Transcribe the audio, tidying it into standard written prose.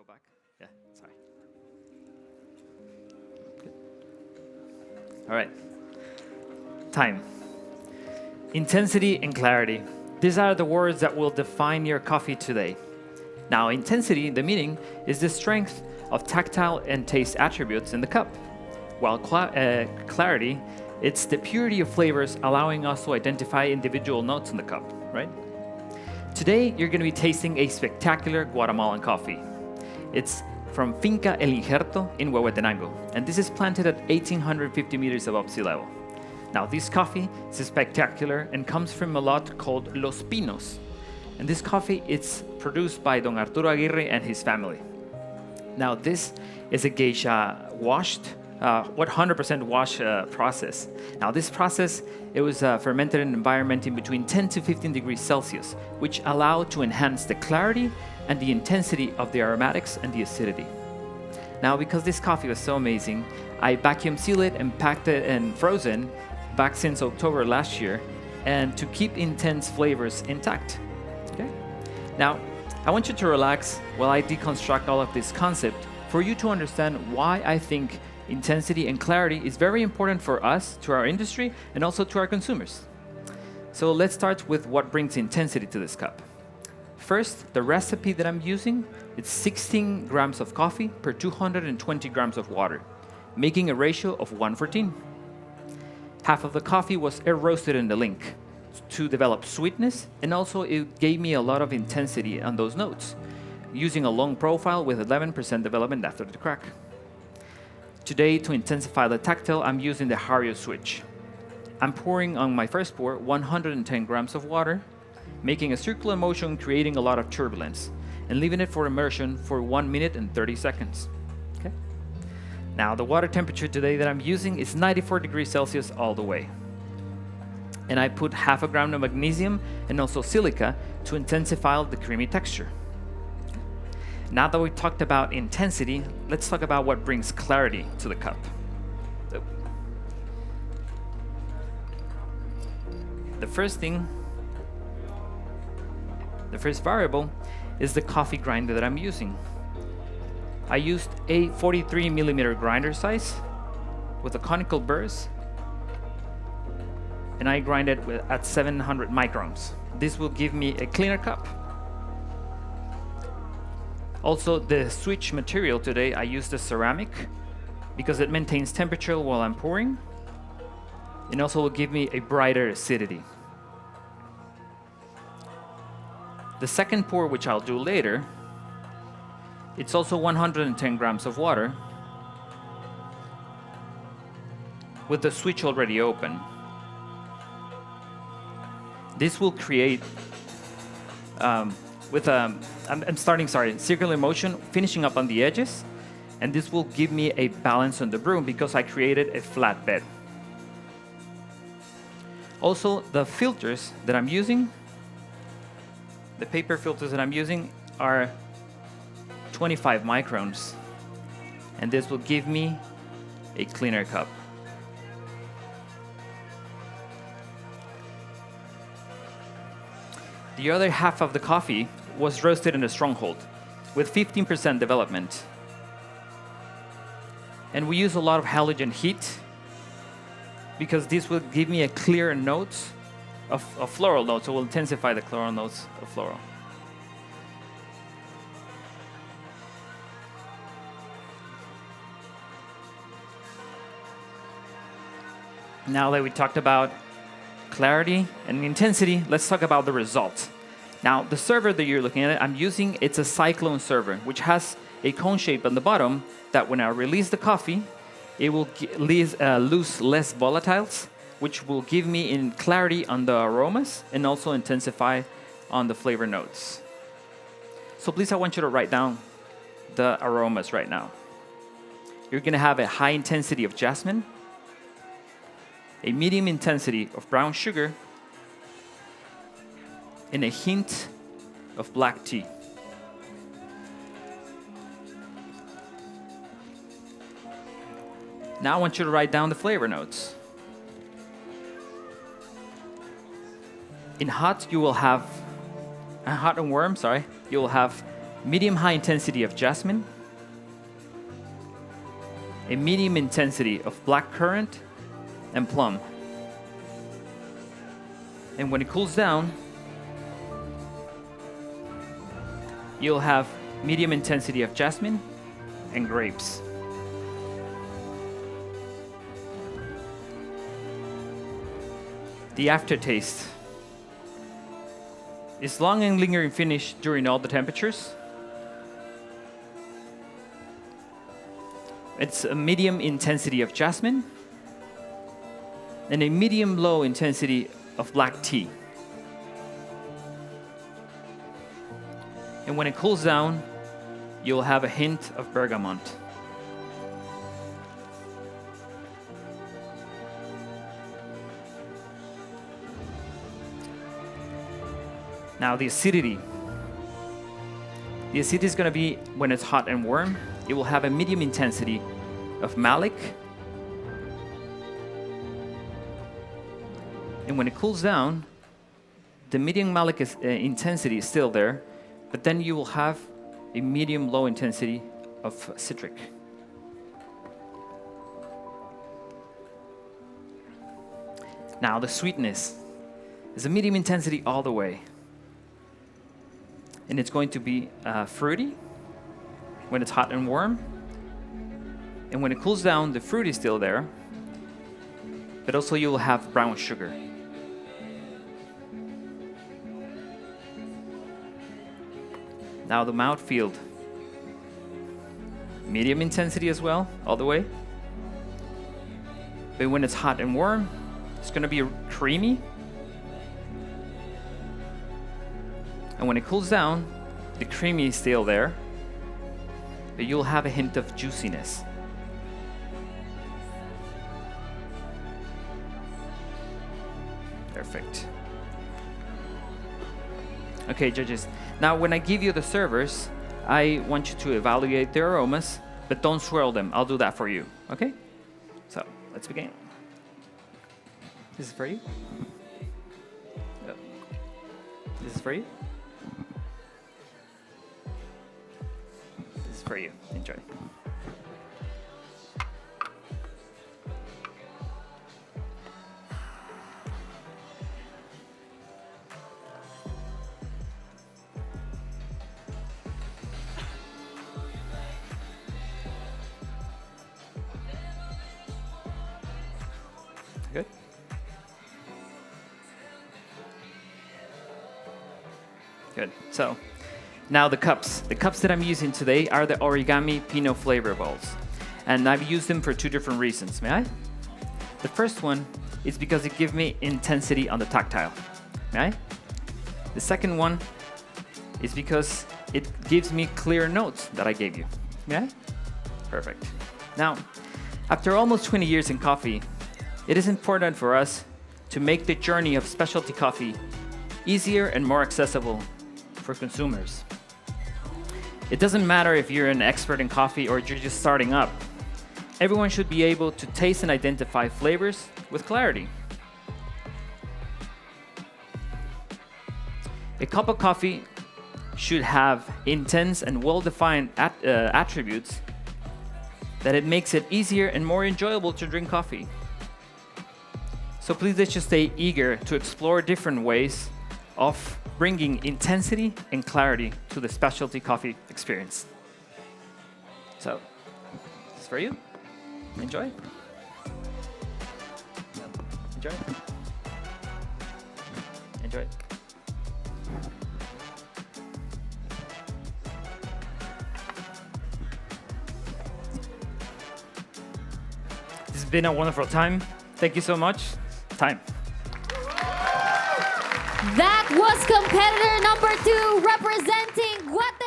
go back? Yeah, sorry. All right. Time. Intensity and clarity. These are the words that will define your coffee today. Now, intensity, the meaning, is the strength of tactile and taste attributes in the cup, while clarity, it's the purity of flavors allowing us to identify individual notes in the cup, right? Today, you're going to be tasting a spectacular Guatemalan coffee. It's from Finca El Injerto in Huehuetenango, and this is planted at 1,850 meters above sea level. Now, this coffee is spectacular and comes from a lot called Los Pinos. And this coffee is produced by Don Arturo Aguirre and his family. Now, this is a geisha washed, 100% wash process. Now, this process, it was fermented in an environment in between 10 to 15 degrees Celsius, which allowed to enhance the clarity and the intensity of the aromatics and the acidity. Now, because this coffee was so amazing, I vacuum sealed it and packed it and frozen back since October last year, and to keep intense flavors intact. Okay? Now, I want you to relax while I deconstruct all of this concept for you to understand why I think intensity and clarity is very important for us, to our industry, and also to our consumers. So let's start with what brings intensity to this cup. First, the recipe that I'm using, it's 16 grams of coffee per 220 grams of water, making a ratio of 1:14. Half of the coffee was air roasted in the link to develop sweetness, and also it gave me a lot of intensity on those notes, using a long profile with 11% development after the crack. Today, to intensify the tactile, I'm using the Hario switch. I'm pouring on my first pour 110 grams of water, making a circular motion, creating a lot of turbulence, and leaving it for immersion for 1 minute and 30 seconds. Okay? Now, the water temperature today that I'm using is 94 degrees Celsius all the way. And I put half a gram of magnesium and also silica to intensify the creamy texture. Now that we talked about intensity, let's talk about what brings clarity to the cup. The first variable is the coffee grinder that I'm using. I used a 43 millimeter grinder size with a conical burrs, and I grind it at 700 microns. This will give me a cleaner cup. Also, the switch material today, I used the ceramic because it maintains temperature while I'm pouring, and also will give me a brighter acidity. The second pour, which I'll do later, it's also 110 grams of water with the switch already open. This will create circular motion, finishing up on the edges, and this will give me a balance on the brew because I created a flat bed. Also, the filters that I'm using, the paper filters that I'm using are 25 microns, and this will give me a cleaner cup. The other half of the coffee was roasted in a stronghold with 15% development. And we use a lot of halogen heat because this will give me a clear note of floral notes, so it will intensify the floral notes of floral. Now that we talked about clarity and intensity, let's talk about the result. Now, the server that you're looking at, I'm using, it's a cyclone server, which has a cone shape on the bottom that when I release the coffee, it will lose less volatiles, which will give me in clarity on the aromas and also intensify on the flavor notes. So please, I want you to write down the aromas right now. You're gonna have a high intensity of jasmine, a medium intensity of brown sugar, and a hint of black tea. Now I want you to write down the flavor notes. In hot, you will have, hot and warm, you will have medium-high intensity of jasmine, a medium intensity of blackcurrant and plum. And when it cools down, you'll have medium intensity of jasmine and grapes. The aftertaste is long and lingering finish during all the temperatures. It's a medium intensity of jasmine and a medium low intensity of black tea. And when it cools down, you'll have a hint of bergamot. Now the acidity. The acidity is going to be when it's hot and warm. It will have a medium intensity of malic. And when it cools down, the medium malic intensity is still there, but then you will have a medium low intensity of citric. Now the sweetness is a medium intensity all the way. And it's going to be fruity when it's hot and warm. And when it cools down, the fruit is still there, but also you will have brown sugar. Now the mouthfeel, medium intensity as well, all the way. But when it's hot and warm, it's going to be creamy. And when it cools down, the creamy is still there, but you'll have a hint of juiciness. Perfect. Okay, judges. Now, when I give you the servers, I want you to evaluate their aromas, but don't swirl them. I'll do that for you, okay? So, let's begin. This is for you. This is for you. This is for you. Enjoy. Good. Good. So now the cups. The cups that I'm using today are the Origami Pinot Flavor Bowls. And I've used them for two different reasons. May I? The first one is because it gives me intensity on the tactile. May I? The second one is because it gives me clear notes that I gave you. May I? Perfect. Now, after almost 20 years in coffee, it is important for us to make the journey of specialty coffee easier and more accessible for consumers. It doesn't matter if you're an expert in coffee or you're just starting up. Everyone should be able to taste and identify flavors with clarity. A cup of coffee should have intense and well-defined attributes that it makes it easier and more enjoyable to drink coffee. So please let's just stay eager to explore different ways of bringing intensity and clarity to the specialty coffee experience. So, this is for you. Enjoy. Enjoy. Enjoy. This has been a wonderful time. Thank you so much. Time. That was competitor number 2 representing Guatemala.